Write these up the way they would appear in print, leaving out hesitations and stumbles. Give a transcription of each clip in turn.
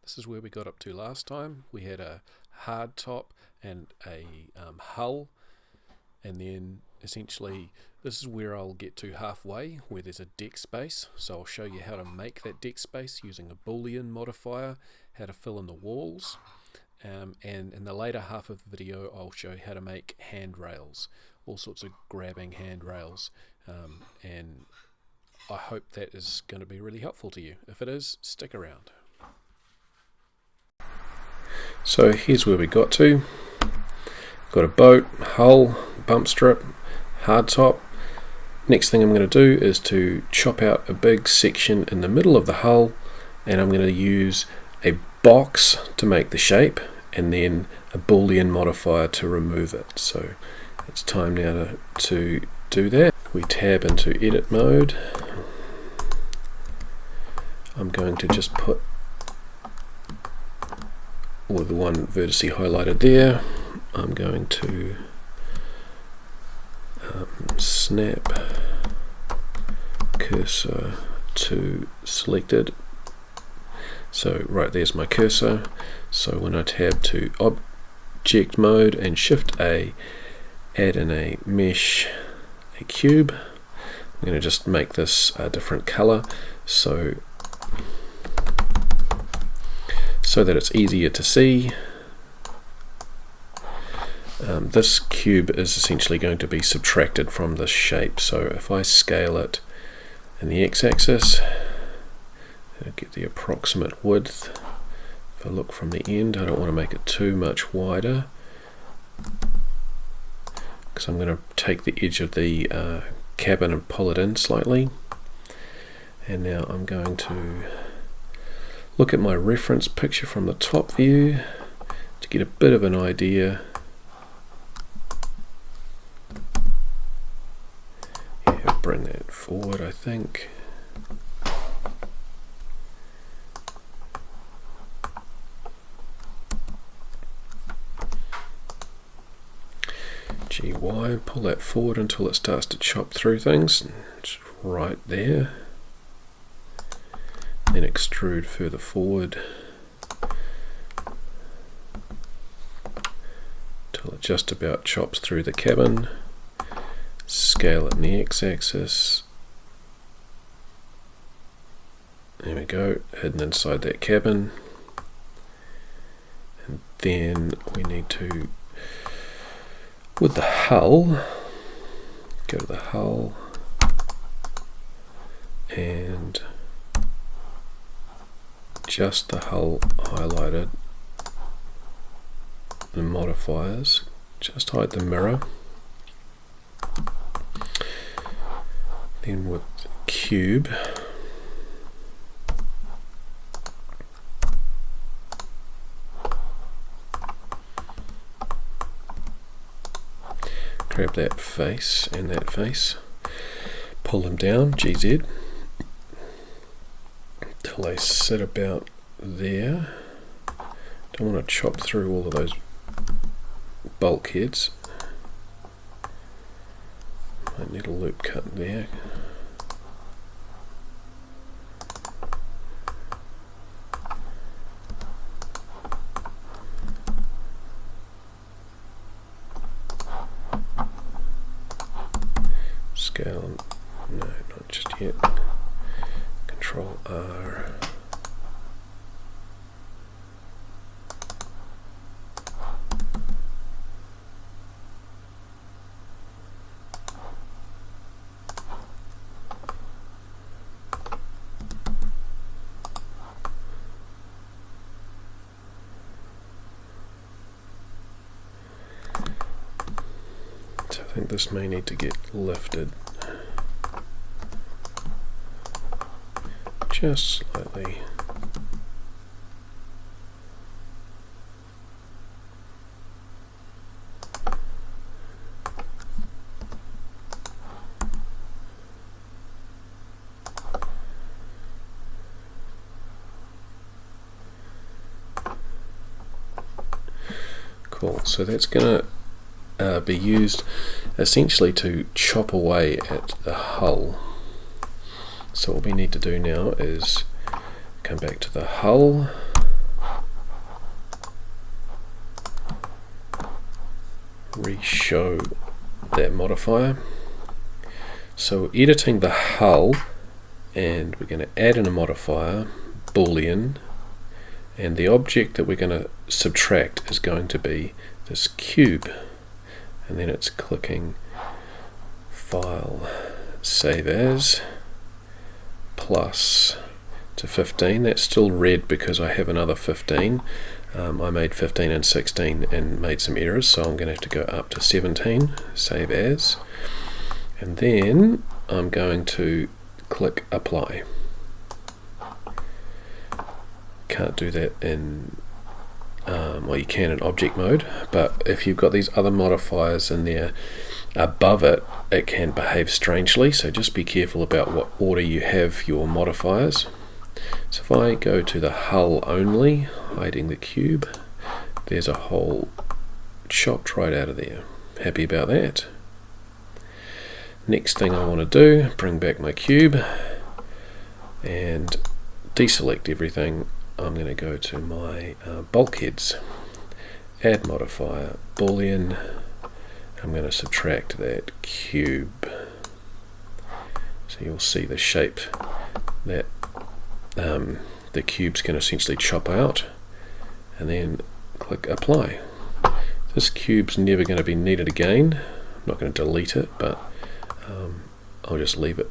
This is where we got up to last time. We had a hard top and a hull, and then essentially this is where I'll get to halfway, where there's a deck space. So I'll show you how to make that deck space using a Boolean modifier, how to fill in the walls, and in the later half of the video I'll show you how to make handrails, all sorts of grabbing handrails, and I hope that is going to be really helpful to you. If it is, stick around. So here's where we got to. Got a boat, hull, bump strip, hardtop. Next thing I'm going to do is to chop out a big section in the middle of the hull, and I'm going to use a box to make the shape and then a Boolean modifier to remove it. So it's time now to do that. We tab into edit mode. I'm going to just put the one vertice highlighted there. I'm going to snap cursor to selected. So right there's my cursor. So when I tab to object mode and shift A, add in a mesh, a cube. I'm going to just make this a different color so that it's easier to see. This cube is essentially going to be subtracted from this shape, so if I scale it in the x-axis, I'll get the approximate width. If I look from the end, I don't want to make it too much wider, because I'm going to take the edge of the cabin and pull it in slightly. And now I'm going to look at my reference picture from the top view to get a bit of an idea. Yeah, bring that forward, I think. GY, pull that forward until it starts to chop through things. It's right there. Then extrude further forward till it just about chops through the cabin. Scale it in the x-axis. There we go, hidden inside that cabin. And then we need to, with the hull, go to the hull and just the hull highlighted, the modifiers, just hide the mirror. Then with the cube, grab that face and that face, pull them down, GZ, till they sit about there. Don't want to chop through all of those bulkheads. Might need a loop cut there. Scale, no, not just yet. Control R. So I think this may need to get lifted just slightly. Cool, so that's going to be used essentially to chop away at the hull. So what we need to do now is come back to the hull, re-show that modifier. So we're editing the hull, and we're going to add in a modifier, Boolean, and the object that we're going to subtract is going to be this cube, and then it's clicking File, Save As, plus to 15. That's still red because I have another 15. I made 15 and 16 and made some errors, so I'm going to have to go up to 17, Save As, and then I'm going to click Apply. Can't do that in, well, you can in object mode, but if you've got these other modifiers in there above it, it can behave strangely, so just be careful about what order you have your modifiers. So if I go to the hull only, hiding the cube, there's a hole chopped right out of there. Happy about that. Next thing I want to do, bring back my cube and deselect everything. I'm going to go to my bulkheads, add modifier, Boolean. I'm going to subtract that cube. So you'll see the shape that the cube's going to essentially chop out, and then click Apply. This cube's never going to be needed again. I'm not going to delete it, but I'll just leave it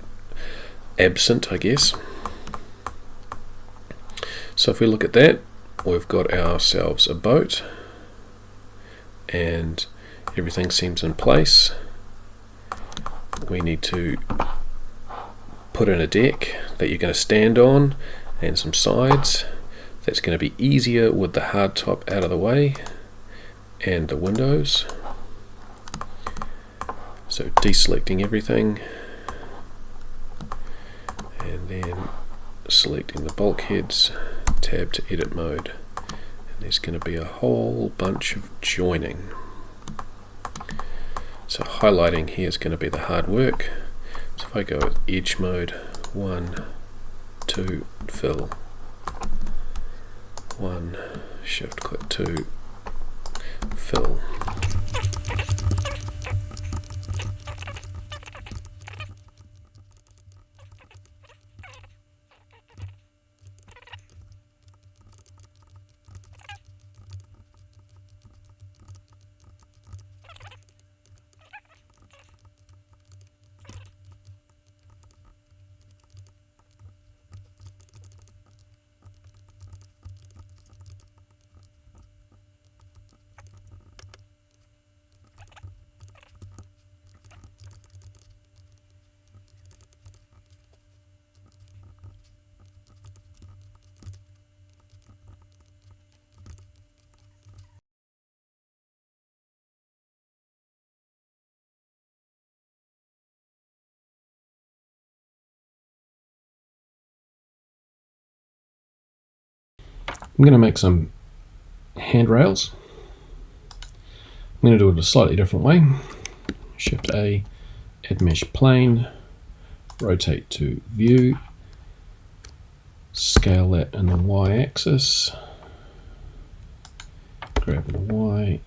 absent, I guess. So if we look at that, we've got ourselves a boat and everything seems in place. We need to put in a deck that you're going to stand on and some sides. That's going to be easier with the hard top out of the way and the windows. So deselecting everything and then selecting the bulkheads, tab to edit mode, and there's going to be a whole bunch of joining. So highlighting here is going to be the hard work. So if I go with edge mode, 1, 2, fill, 1, shift click 2, fill. I'm going to make some handrails. I'm going to do it a slightly different way. Shift A, add mesh plane, rotate to view, scale that in the y-axis, grab the y,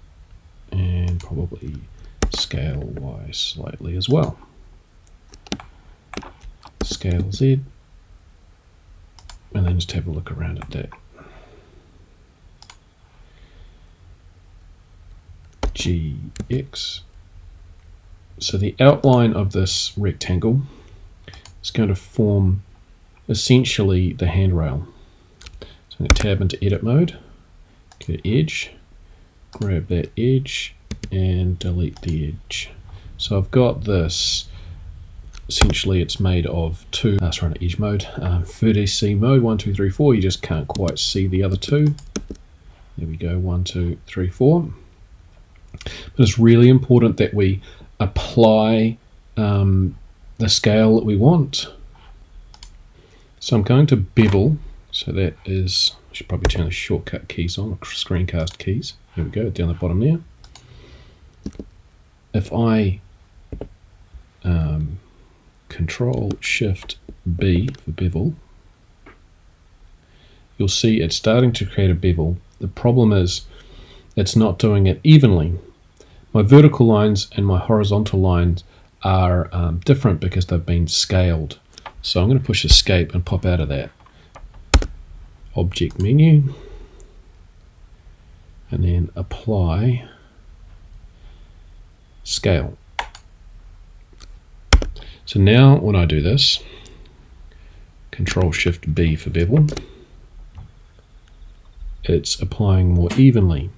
and probably scale y slightly as well. Scale Z, and then just have a look around at that. GX. So the outline of this rectangle is going to form essentially the handrail. So I'm going to tab into edit mode, go to edge, grab that edge and delete the edge. So I've got this, essentially it's made of two, sorry, not edge mode, vertex mode, 1, 2, 3, 4. You just can't quite see the other two. There we go, 1, 2, 3, 4. But it's really important that we apply the scale that we want. So I'm going to bevel, so that is, I should probably turn the shortcut keys on, or screencast keys. Here we go, down the bottom there. If I Control Shift B for bevel, you'll see it's starting to create a bevel. The problem is it's not doing it evenly. My vertical lines and my horizontal lines are different because they've been scaled. So I'm going to push escape and pop out of that. Object menu, and then apply scale. So now when I do this, Control Shift B for bevel, it's applying more evenly.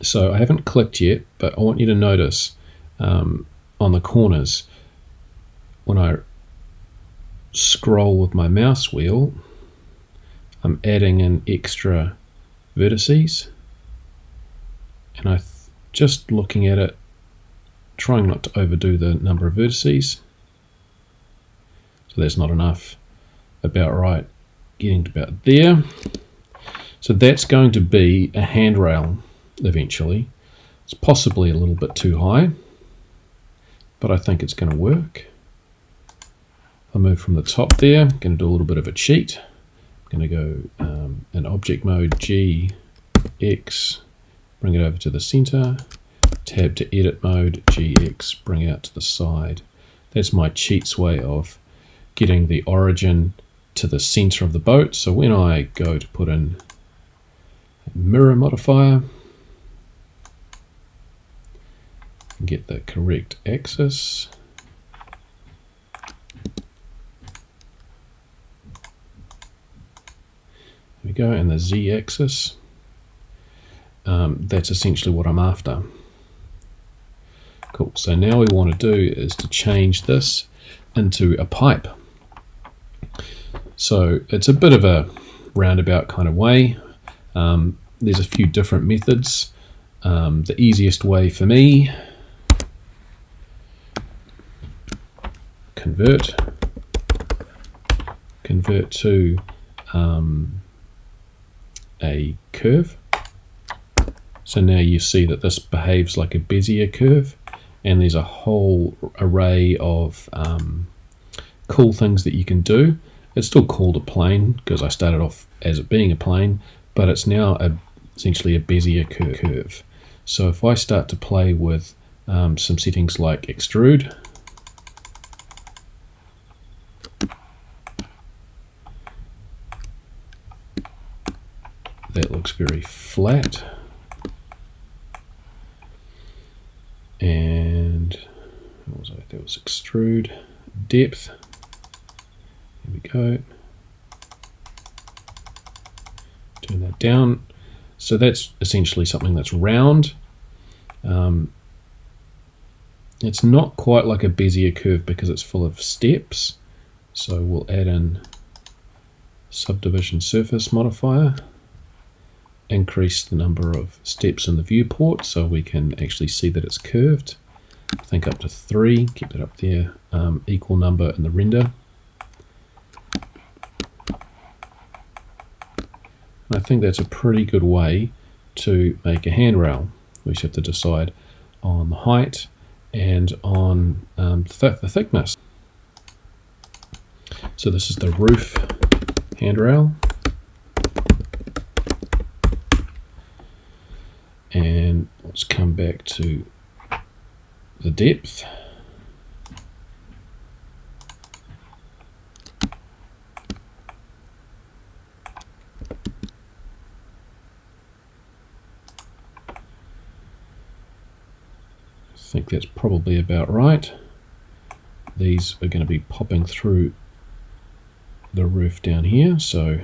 So I haven't clicked yet, but I want you to notice on the corners, when I scroll with my mouse wheel, I'm adding in extra vertices, and just looking at it, trying not to overdo the number of vertices. So that's not enough, about right, getting to about there. So that's going to be a handrail eventually. It's possibly a little bit too high, but I think it's going to work. I'll move from the top there. I'm going to do a little bit of a cheat. I'm going to go in object mode, G, X, bring it over to the center, tab to edit mode, GX, bring it out to the side. That's my cheat's way of getting the origin to the center of the boat. So when I go to put in mirror modifier, get the correct axis. There we go, and the z-axis. That's essentially what I'm after. Cool, so now we want to do is to change this into a pipe. So it's a bit of a roundabout kind of way. There's a few different methods. The easiest way for me, convert to a curve. So now you see that this behaves like a Bezier curve, and there's a whole array of cool things that you can do. It's still called a plane because I started off as it being a plane, but it's now essentially a Bezier curve. So if I start to play with some settings like extrude, that looks very flat. And what was that? That was extrude depth. Here we go. Turn that down. So that's essentially something that's round. It's not quite like a Bezier curve because it's full of steps. So we'll add in subdivision surface modifier. Increase the number of steps in the viewport so we can actually see that it's curved. I think up to 3, keep it up there, equal number in the render. I think that's a pretty good way to make a handrail. We just have to decide on the height and on the thickness. So this is the roof handrail. And let's come back to the depth. I think that's probably about right. These are going to be popping through the roof down here, so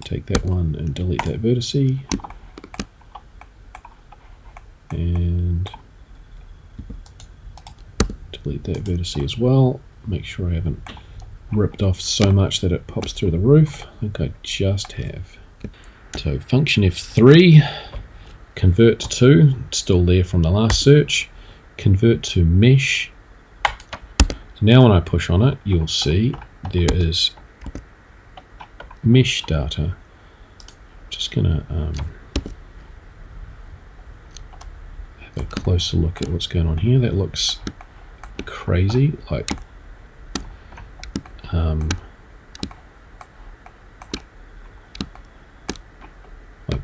take that one and delete that vertice. And delete that vertice as well. Make sure I haven't ripped off so much that it pops through the roof. I think I just have. So function F3, convert to, still there from the last search, convert to mesh. So now when I push on it, you'll see there is mesh data. Just gonna a closer look at what's going on here. That looks crazy, like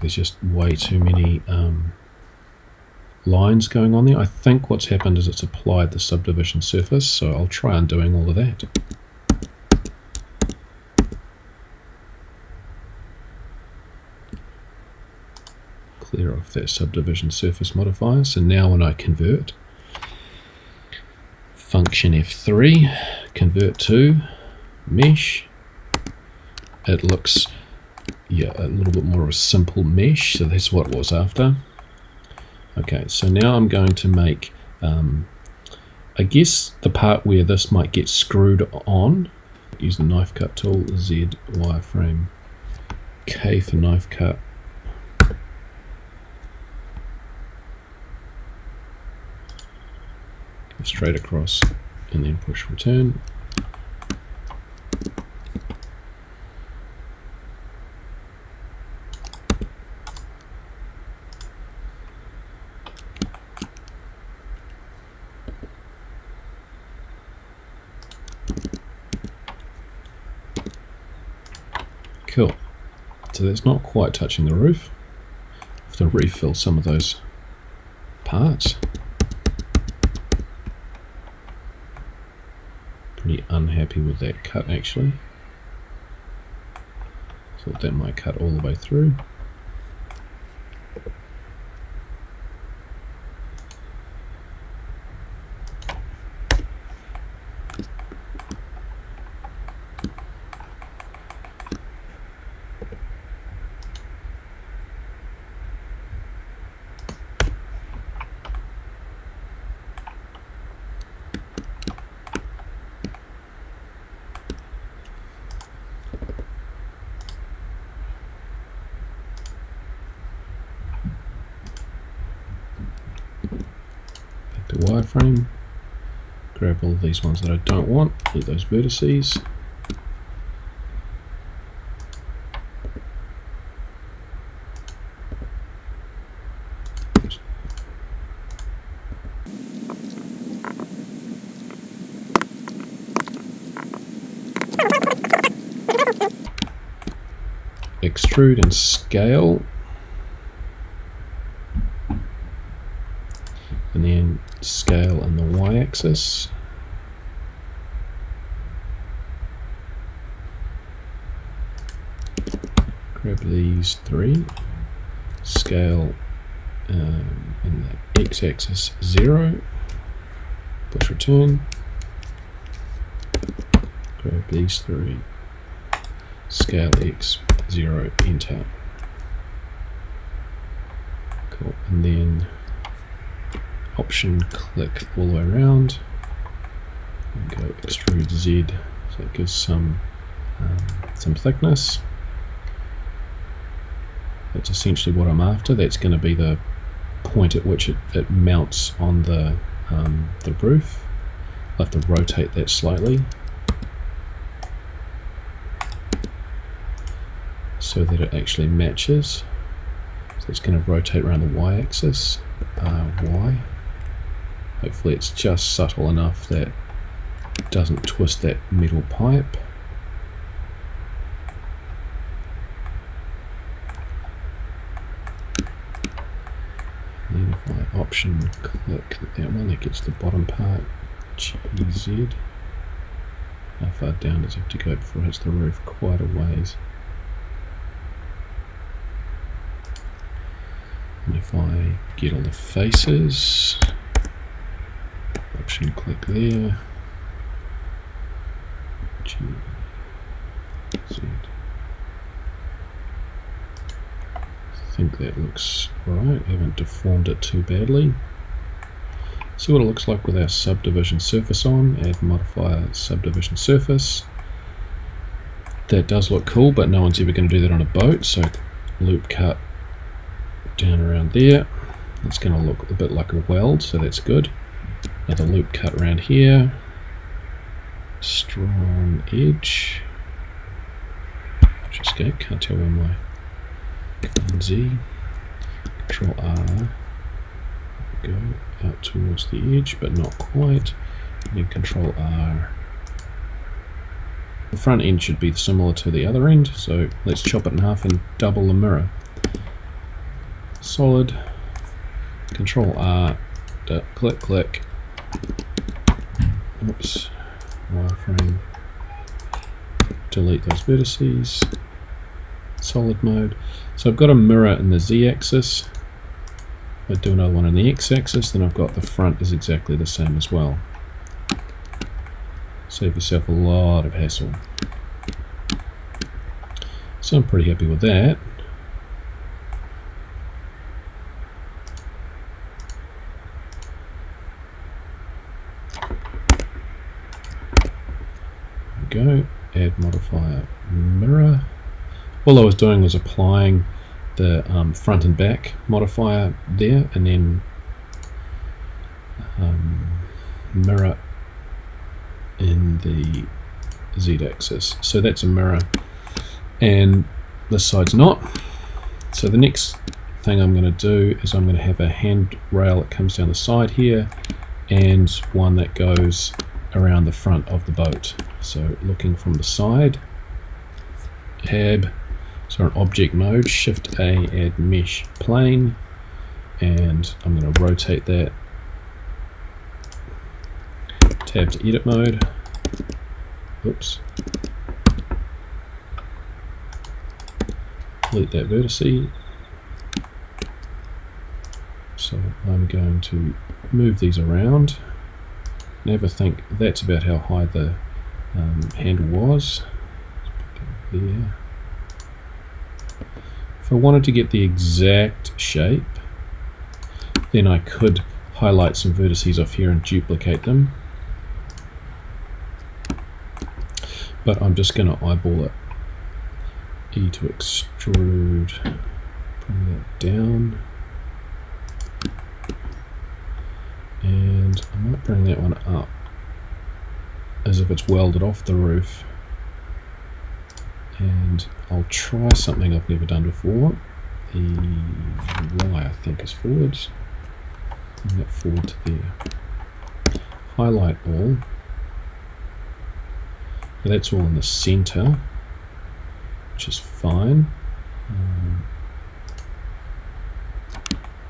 there's just way too many lines going on there. I think what's happened is it's applied the subdivision surface, so I'll try undoing all of that. Clear off that subdivision surface modifier. So now when I convert, function F3, convert to mesh, it looks a little bit more of a simple mesh, so that's what it was after. Okay, so now I'm going to make, I guess the part where this might get screwed on, use the knife cut tool, Z wireframe, K for knife cut. Straight across and then push return. Cool. So that's not quite touching the roof. Have to refill some of those parts. Pretty unhappy with that cut actually. Thought that might cut all the way through. The wireframe, grab all these ones that I don't want, hit those vertices. Extrude and scale. And then scale in the y-axis. Grab these three. Scale in the x-axis 0. Push return. Grab these three. Scale x 0. Enter. Cool. And then option click all the way around and go extrude Z, so it gives some thickness. That's essentially what I'm after. That's going to be the point at which it mounts on the roof. I'll have to rotate that slightly so that it actually matches. So it's going to rotate around the y-axis. Y. Hopefully it's just subtle enough that it doesn't twist that metal pipe. And then if I option click that one, that gets the bottom part. GZ. How far down does it have to go before it hits the roof? Quite a ways. And if I get all the faces, option click there, G, Z. I think that looks right. I haven't deformed it too badly. See what it looks like with our subdivision surface on. Add modifier subdivision surface. That does look cool, but no one's ever going to do that on a boat, so loop cut down around there. It's going to look a bit like a weld, so that's good. Another loop cut around here. Strong edge. Escape, can't tell where my Command Z. Control R. Go out towards the edge, but not quite. And then Control R. The front end should be similar to the other end, so let's chop it in half and double the mirror. Solid, Control R, click, click. Oops, wireframe. Delete those vertices. Solid mode. So I've got a mirror in the Z-axis. If I do another one in the X-axis, then I've got the front is exactly the same as well. Save yourself a lot of hassle. So I'm pretty happy with that. There we go. Add modifier mirror. All I was doing was applying the front and back modifier there, and then mirror in the Z-axis. So that's a mirror, and this side's not. So the next thing I'm going to do is I'm going to have a handrail that comes down the side here, and one that goes around the front of the boat. So looking from the side, tab, so in object mode, Shift A, add mesh plane, and I'm going to rotate that. Tab to edit mode. Oops. Delete that vertice. So I'm going to move these around. Never think that's about how high the handle was. There. If I wanted to get the exact shape, then I could highlight some vertices off here and duplicate them. But I'm just going to eyeball it. E to extrude, bring that down. And I might bring that one up as if it's welded off the roof. And I'll try something I've never done before. The Y, I think, is forwards. Bring that forward to there. Highlight all. Now that's all in the center, which is fine.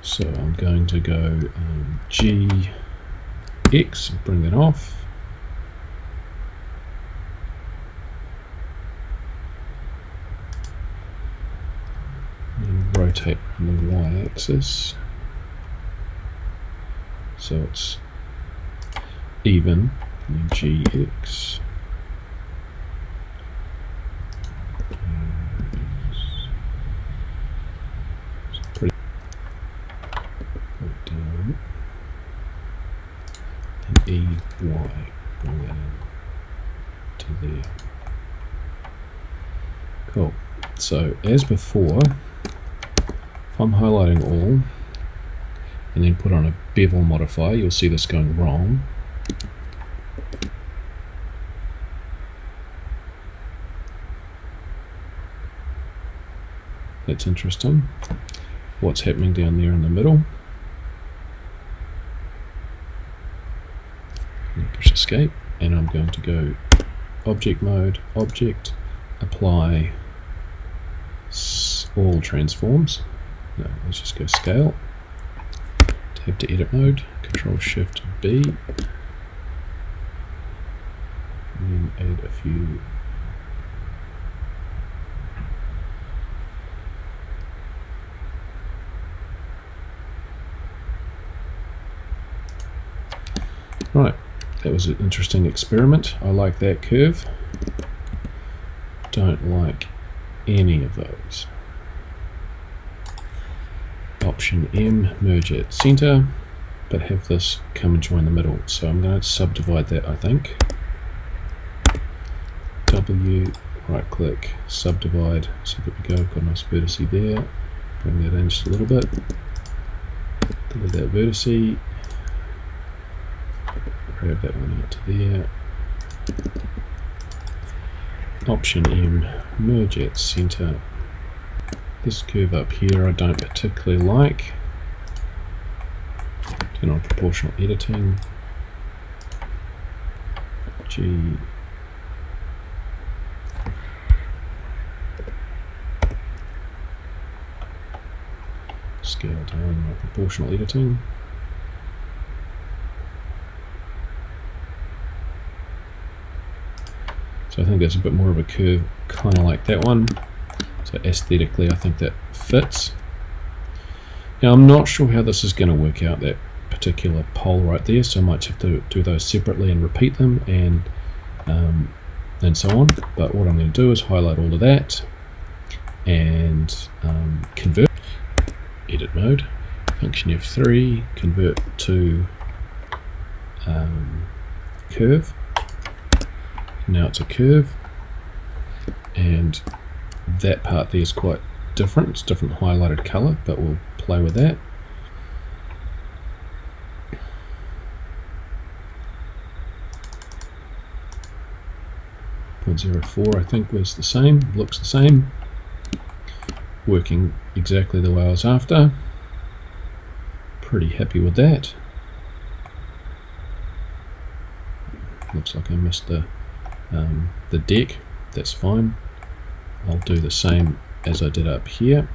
So I'm going to go G, X, and bring that off. And rotate on the Y-axis. So it's even, and G, X. EY, bring that in to there. Cool. So as before, if I'm highlighting all and then put on a bevel modifier, you'll see this going wrong. That's interesting. What's happening down there in the middle? Push escape, and I'm going to go object mode, object, apply all transforms. No, let's just go scale. Tab to edit mode, Control Shift B, and then add a few. Right. That was an interesting experiment. I like that curve. Don't like any of those. Option M, merge at center, but have this come and join the middle. So I'm going to subdivide that, I think. W, right click, subdivide. So there we go, I've got a nice vertice there. Bring that in just a little bit. Delete that vertice. Grab that one out to there. Option M, merge at center. This curve up here I don't particularly like. Turn on proportional editing. G. scale down my proportional editing. So I think that's a bit more of a curve, kind of like that one. So aesthetically, I think that fits. Now I'm not sure how this is going to work out, that particular pole right there, so I might have to do those separately and repeat them and so on. But what I'm going to do is highlight all of that and convert. Edit mode, function F3, convert to curve. Now it's a curve, and that part there is quite different. It's different highlighted color, but we'll play with that. .04 I think was the same, looks the same, working exactly the way I was after. Pretty happy with that. Looks like I missed the deck. That's fine. I'll do the same as I did up here.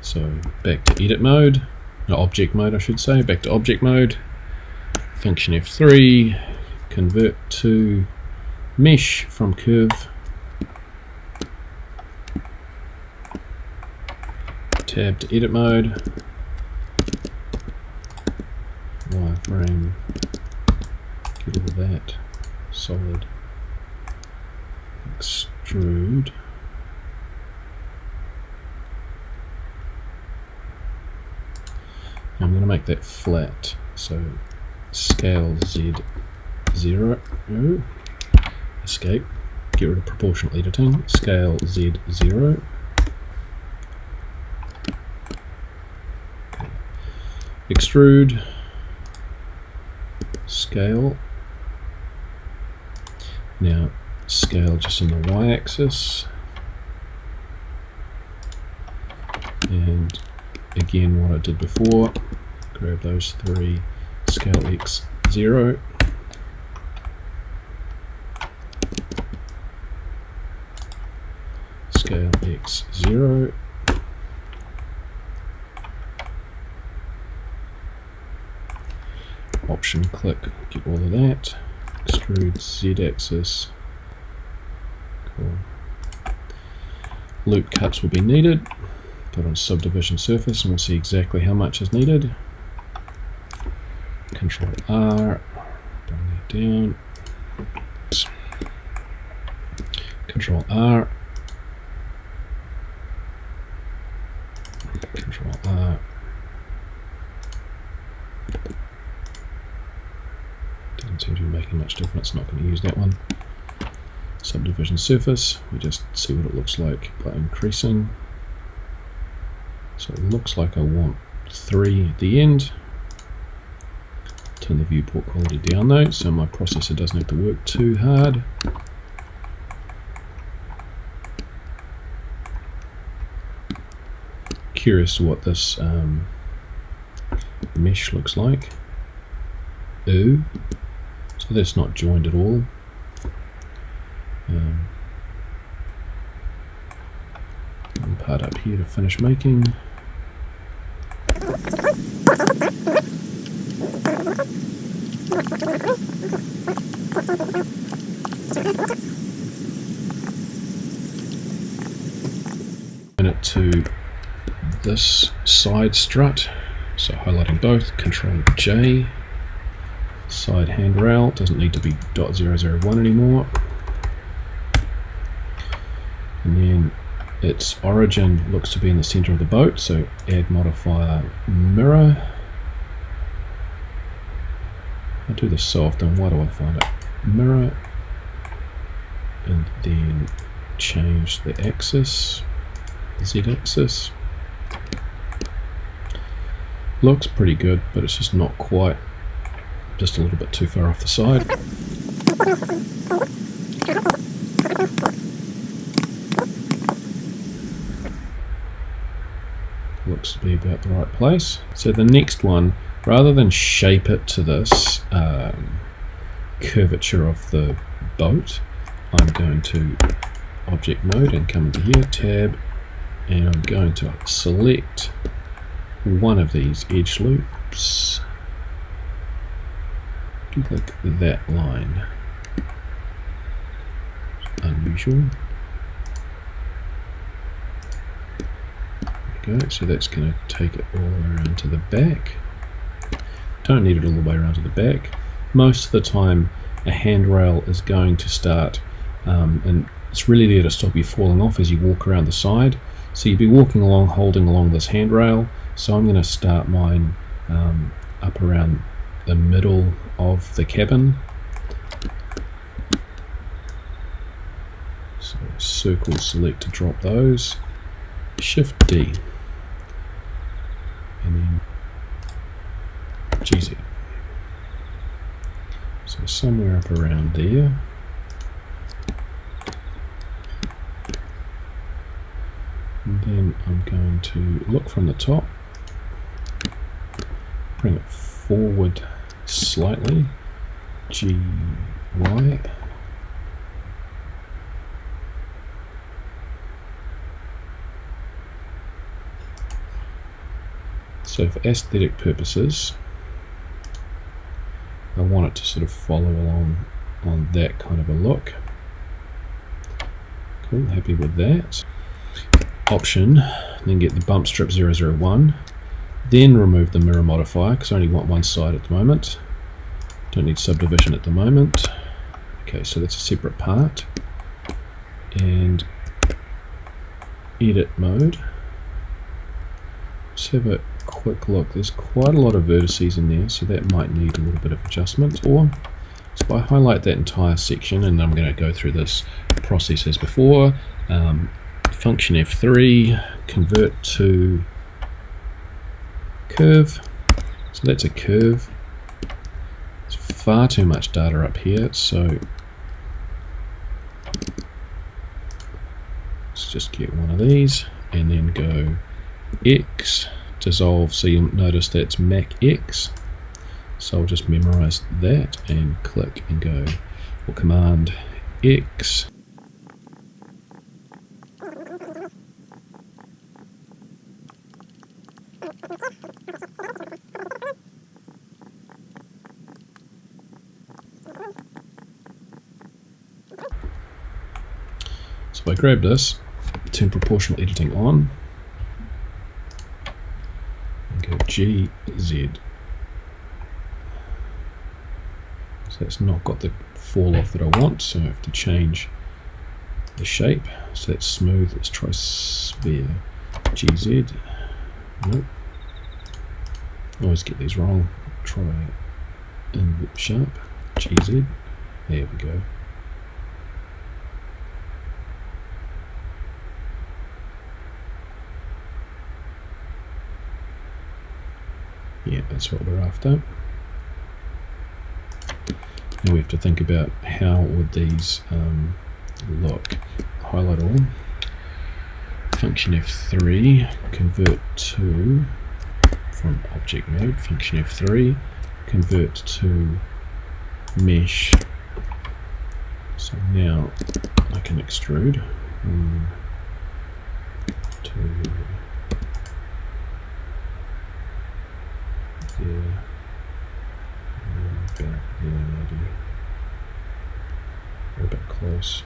So back to edit mode, no, object mode I should say, back to object mode, function F3, convert to mesh from curve, tab to edit mode, wireframe, get all of that, solid, extrude, I'm going to make that flat, so scale Z0, escape, get rid of proportional editing, scale Z0, extrude, scale, now scale just on the y-axis, and again what I did before, grab those three, scale X0, scale X0, option click, get all of that, extrude Z-axis, cool. Loop cuts will be needed, put on subdivision surface and we'll see exactly how much is needed. Control R, bring that down, Control R, Control R, doesn't seem to be making much difference, not going to use that one. Subdivision surface, we just see what it looks like by increasing. So it looks like I want 3 at the end. Turn the viewport quality down though, so my processor doesn't have to work too hard. Curious what this mesh looks like. Ooh, so that's not joined at all. One part up here to finish making. It to this side strut, so highlighting both, Control J, side handrail, doesn't need to be .001 anymore, and then its origin looks to be in the center of the boat, so add modifier mirror. I do this so often, why do I find it? Mirror, and then change the axis, Z-axis. Looks pretty good, but it's just not quite, just a little bit too far off the side. Looks to be about the right place. So the next one, rather than shape it to this curvature of the boat, I'm going to object mode and come into here, tab, and I'm going to select one of these edge loops, click that line, unusual. There we go, so that's going to take it all the way around to the back. Don't need it all the way around to the back. Most of the time a handrail is going to start and it's really there to stop you falling off as you walk around the side. So you'll be walking along, holding along this handrail. So I'm going to start mine up around the middle of the cabin. So circle select to drop those. Shift D. And then GZ. So somewhere up around there. And then I'm going to look from the top, bring it forward slightly, GY. So for aesthetic purposes, I want it to sort of follow along on that kind of a look. Cool, happy with that. Option, then get the bump strip 001, then remove the mirror modifier because I only want one side at the moment. Don't need subdivision at the moment. Okay, so that's a separate part. And edit mode. Let's have a quick look. There's quite a lot of vertices in there, so that might need a little bit of adjustment. Or so if I highlight that entire section, and I'm going to go through this process as before. Function F3, convert to curve. So that's a curve. There's far too much data up here, so let's just get one of these and then go X, dissolve. So you'll notice that's Mac X. So I'll just memorize that and click and go, or Command X. So if I grab this, turn proportional editing on, and go GZ. So that's not got the fall off that I want, so I have to change the shape. So that's smooth. Let's try sphere. GZ. Nope. Always get these wrong. Try in sharp. GZ. There we go. Yeah, that's what we're after. Now we have to think about how would these look. Highlight all. Function F3, convert to, from object mode, function F3, convert to mesh. So now I can extrude. 1, 2, there, back there maybe, a bit close.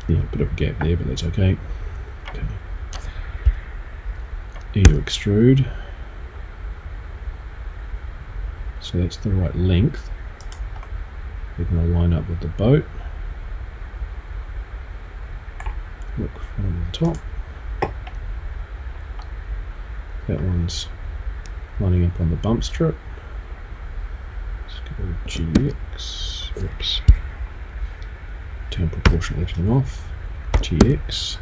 Yeah, a bit of a gap there, but that's okay. Okay. E to extrude. So that's the right length. We're going to line up with the boat. Look from the top. That one's lining up on the bump strip. Let's go GX. Oops. Turn proportional editing off. GX.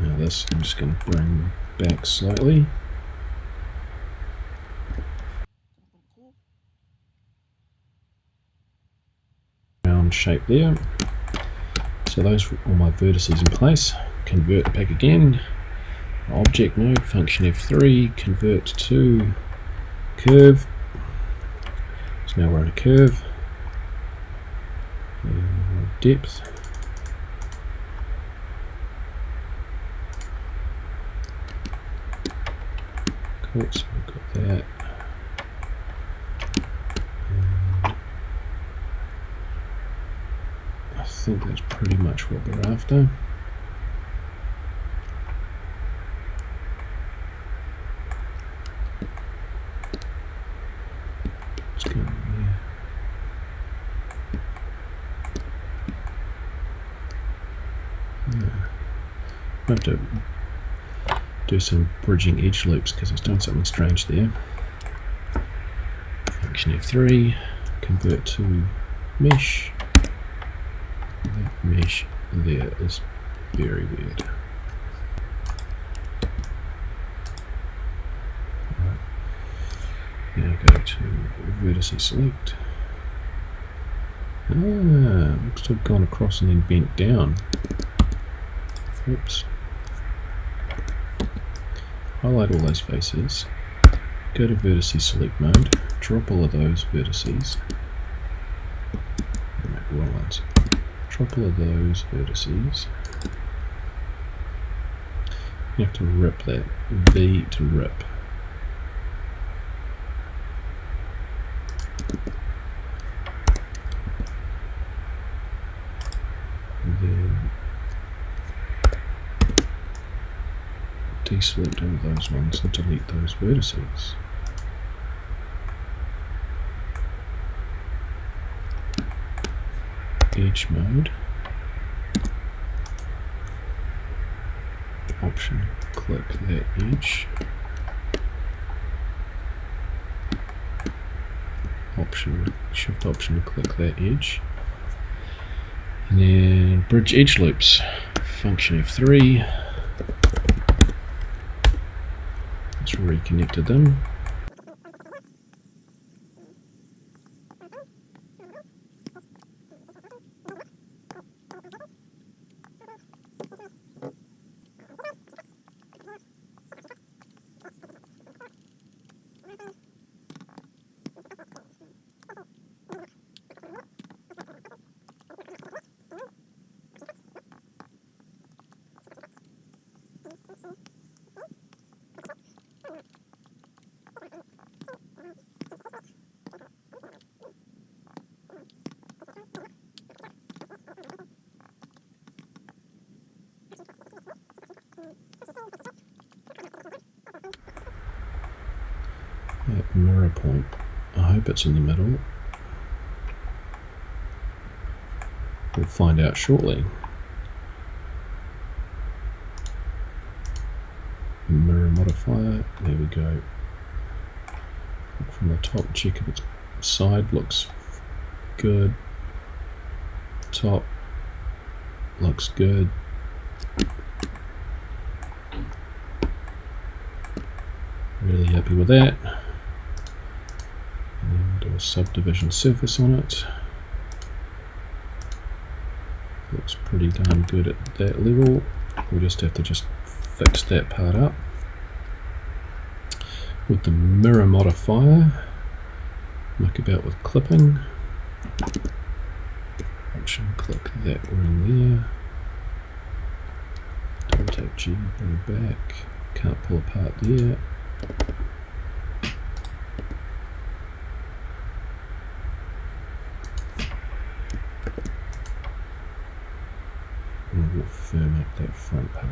Now this I'm just going to bring back slightly. Round shape there. So those are all my vertices in place. Convert back again. Object mode, function F3, convert to curve. So now we're on a curve. Depth. Cool, so we've got that. I think that's pretty much what we're after. Let's go there. I have to do some bridging edge loops because it's doing something strange there. Function F3, convert to mesh. That mesh there is very weird. Right. Now go to vertices select. Looks to have gone across and then bent down. Oops. Highlight all those faces. Go to vertices select mode. Drop all of those vertices. Wrong ones. Drop all of those vertices. You have to rip that. V to rip. And then deselect all those ones and delete those vertices. Edge mode. Option, click that edge. Option, shift option to click that edge. And then bridge edge loops. Function F3. Let's reconnected them. That mirror point, I hope it's in the middle. We'll find out shortly. Mirror modifier, there we go. Look from the top, check if its side looks good. Top looks good. Really happy with that. And do a subdivision surface on it. Looks pretty darn good at that level. We just have to fix that part up. With the mirror modifier, muck about with clipping. Option, click that ring there. Double tap G, bring back. Can't pull apart there. And we'll firm up that front part.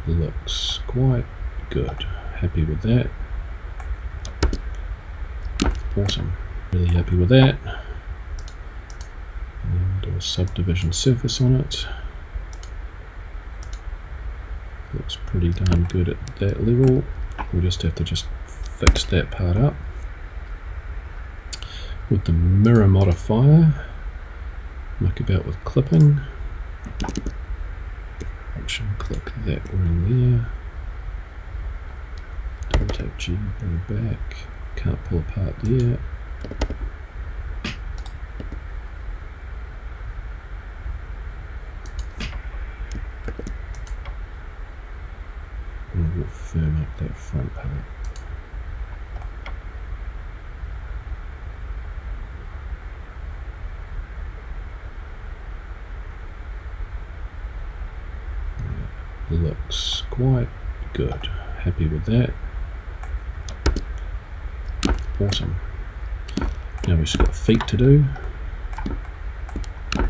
Looks quite good. Happy with that. Awesome. Really happy with that. And do a subdivision surface on it. Looks pretty darn good at that level. We just have to fix that part up. With the mirror modifier, muck about with clipping. Option click that ring there. Double tap G, bring it back. Can't pull apart there. And we'll firm up that front part. Looks quite good. Happy with that. Awesome. Now we've just got feet to do. Oh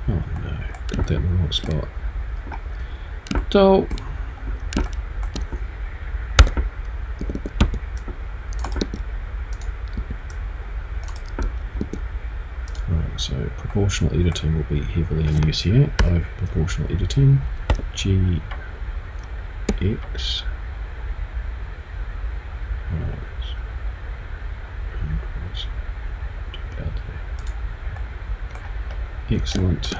no, got that in the wrong spot. So so proportional editing will be heavily in use here. Over proportional editing, G, X, excellent.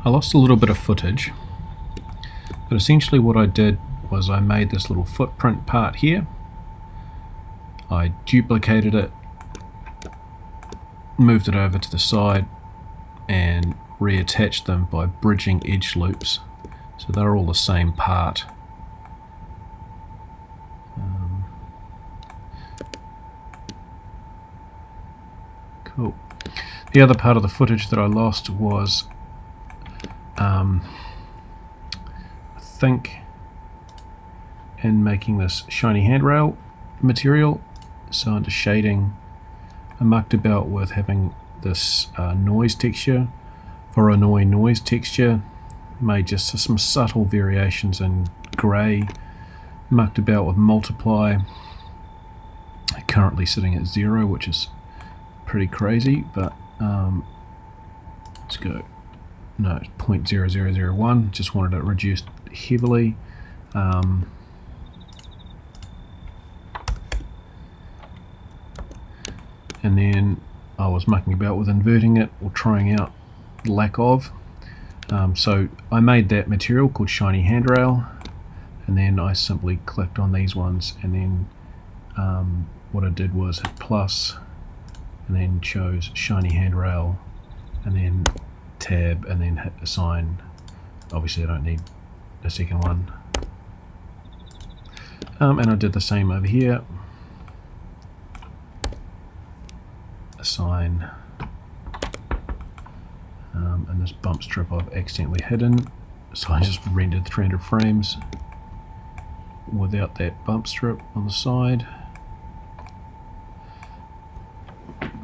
I lost a little bit of footage, but essentially what I did was I made this little footprint part here. I duplicated it, moved it over to the side, and reattached them by bridging edge loops. So they're all the same part. Cool. The other part of the footage that I lost was I think in making this shiny handrail material, so under shading I mucked about with having this noise texture. For Annoy noise texture, made just some subtle variations in grey, mucked about with multiply, currently sitting at 0, which is pretty crazy, but let's go. No, 0.0001, just wanted it reduced heavily. And then I was mucking about with inverting it or trying out lack of. So I made that material called Shiny Handrail, and then I simply clicked on these ones, and then what I did was hit plus, and then chose Shiny Handrail, and then tab, and then hit assign. Obviously I don't need the second one. And I did the same over here. Assign. And this bump strip I've accidentally hidden, so I just rendered 300 frames without that bump strip on the side.